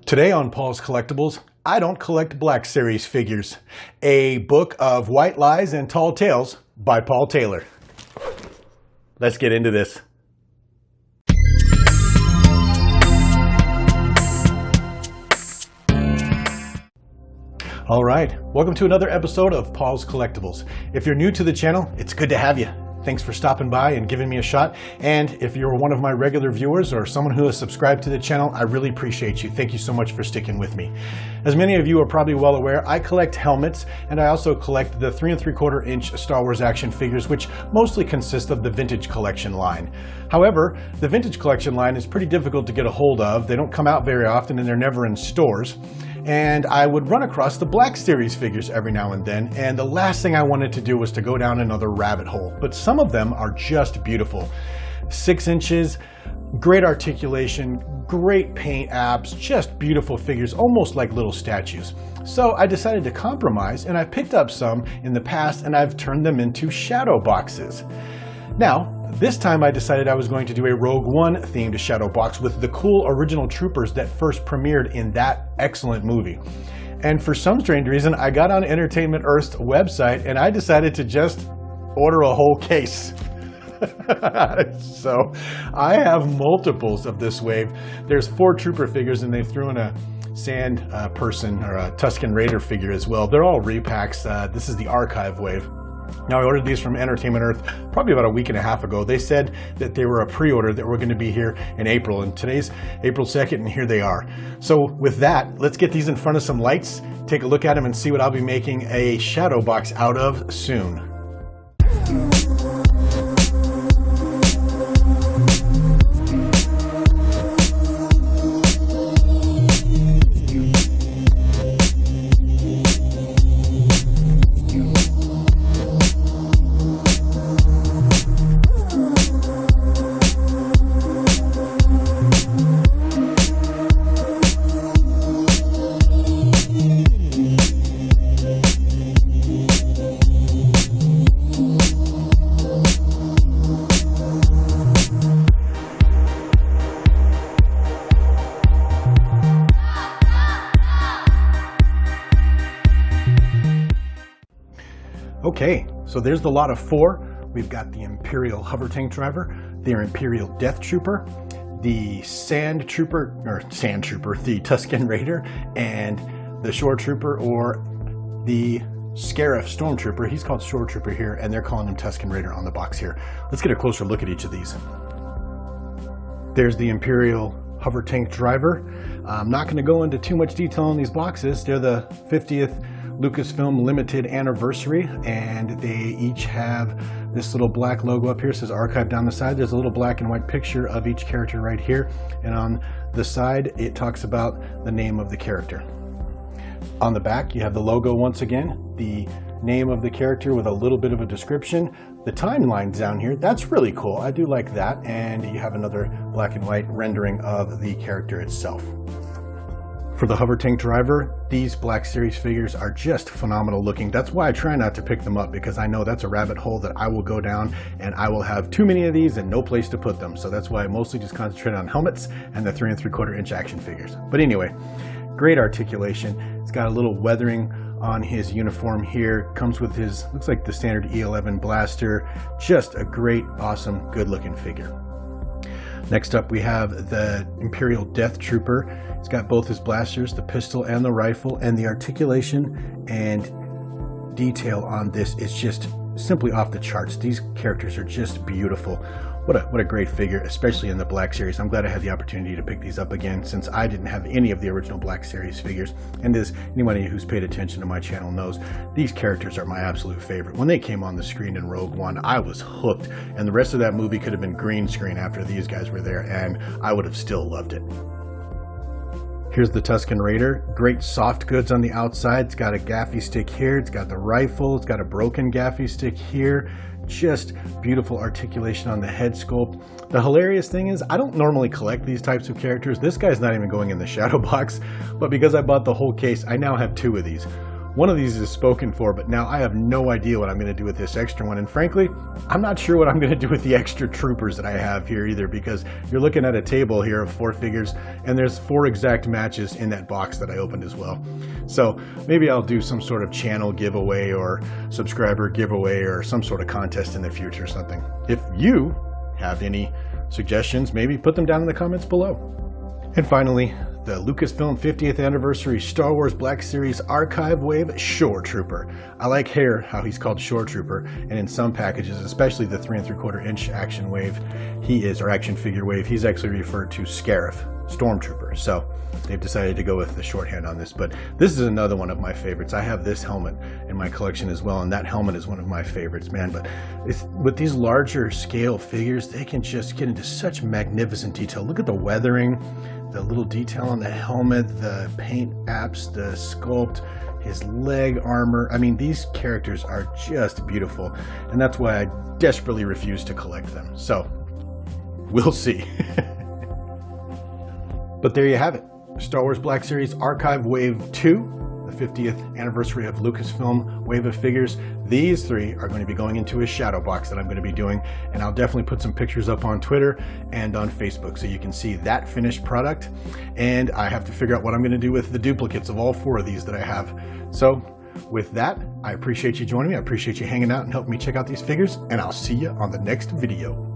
Today on Paul's Collectibles, I don't collect Black Series figures. A book of white lies and tall tales by Paul Taylor. Let's get into this. All right, welcome to another episode of Paul's Collectibles. If you're new to the channel, it's good to have you. Thanks for stopping by and giving me a shot. And if you're one of my regular viewers or someone who has subscribed to the channel, I really appreciate you. Thank you so much for sticking with me. As many of you are probably well aware, I collect helmets, and I also collect the 3 3/4 inch Star Wars action figures, which mostly consist of the Vintage Collection line. However, the Vintage Collection line is pretty difficult to get a hold of. They don't come out very often and they're never in stores. And I would run across the Black Series figures every now and then, and the last thing I wanted to do was to go down another rabbit hole. But some of them are just beautiful. 6 inches, great articulation, great paint apps, just beautiful figures, almost like little statues. So I decided to compromise, and I picked up some in the past, and I've turned them into shadow boxes. Now, this time I decided I was going to do a Rogue One themed shadow box with the cool original troopers that first premiered in that excellent movie. And for some strange reason, I got on Entertainment Earth's website and I decided to just order a whole case. So I have multiples of this wave. There's 4 trooper figures and they threw in a sand person or a Tuscan Raider figure as well. They're all repacks. This is the archive wave. Now, I ordered these from Entertainment Earth probably about a week and a half ago. They said that they were a pre-order that were going to be here in April, and today's April 2nd, and here they are. So with that, let's get these in front of some lights, take a look at them, and see what I'll be making a shadow box out of soon. Okay, so there's the lot of 4. We've got the Imperial Turbotank Driver, the Imperial Death Trooper, the Sand Trooper, the Tuscan Raider, and the Shoretrooper, or the Scariff Stormtrooper. He's called Shoretrooper here, and they're calling him Tuscan Raider on the box here. Let's get a closer look at each of these. There's the Imperial Turbotank Driver. I'm not going to go into too much detail on these boxes. They're the 50th LucasFilm limited anniversary, and they each have this little black logo up here. It says archive down the side. There's a little black and white picture of each character right here, and on the side it talks about the name of the character. On the back you have the logo once again, the name of the character with a little bit of a description. The timelines down here, that's really cool. I do like that. And you have another black and white rendering of the character itself. For the Turbotank Driver, these Black Series figures are just phenomenal looking. That's why I try not to pick them up, because I know that's a rabbit hole that I will go down, and I will have too many of these and no place to put them. So that's why I mostly just concentrate on helmets and the 3 3/4 inch action figures. But anyway, great articulation. It's got a little weathering on his uniform here. Comes with his, looks like the standard E11 blaster. Just a great, awesome, good looking figure. Next up we have the Imperial Death Trooper. He's got both his blasters, the pistol and the rifle, and the articulation and detail on this is just simply off the charts. These characters are just beautiful. What a great figure, especially in the Black Series. I'm glad I had the opportunity to pick these up again, since I didn't have any of the original Black Series figures. And as anybody who's paid attention to my channel knows, these characters are my absolute favorite. When they came on the screen in Rogue One, I was hooked, and the rest of that movie could have been green screen after these guys were there, and I would have still loved it. Here's the Tuscan Raider. Great soft goods on the outside. It's got a gaffy stick here. It's got the rifle. It's got a broken gaffy stick here. Just beautiful articulation on the head sculpt. The hilarious thing is, I don't normally collect these types of characters. This guy's not even going in the shadow box, but because I bought the whole case, I now have 2 of these. one of these is spoken for, but now I have no idea what I'm going to do with this extra one. And frankly, I'm not sure what I'm going to do with the extra troopers that I have here either, because you're looking at a table here of 4 figures, and there's 4 exact matches in that box that I opened as well. So maybe I'll do some sort of channel giveaway or subscriber giveaway or some sort of contest in the future or something. If you have any suggestions, maybe put them down in the comments below. And finally, the Lucasfilm 50th Anniversary Star Wars Black Series Archive Wave Shoretrooper. I like here how he's called Shoretrooper, and in some packages, especially the 3 3/4 inch action wave, or action figure wave, he's actually referred to Scariff Stormtrooper. So they've decided to go with the shorthand on this, but this is another one of my favorites. I have this helmet in my collection as well, and that helmet is one of my favorites, man. But with these larger scale figures, they can just get into such magnificent detail. Look at the weathering, the little detail on the helmet, the paint apps, the sculpt, his leg armor. I mean, these characters are just beautiful, and that's why I desperately refuse to collect them. So we'll see. But there you have it. Star Wars Black Series Archive Wave 2, the 50th Anniversary of Lucasfilm wave of figures. These 3 are going to be going into a shadow box that I'm going to be doing, and I'll definitely put some pictures up on Twitter and on Facebook so you can see that finished product. And I have to figure out what I'm going to do with the duplicates of all 4 of these that I have. So with that, I appreciate you joining me. I appreciate you hanging out and helping me check out these figures, and I'll see you on the next video.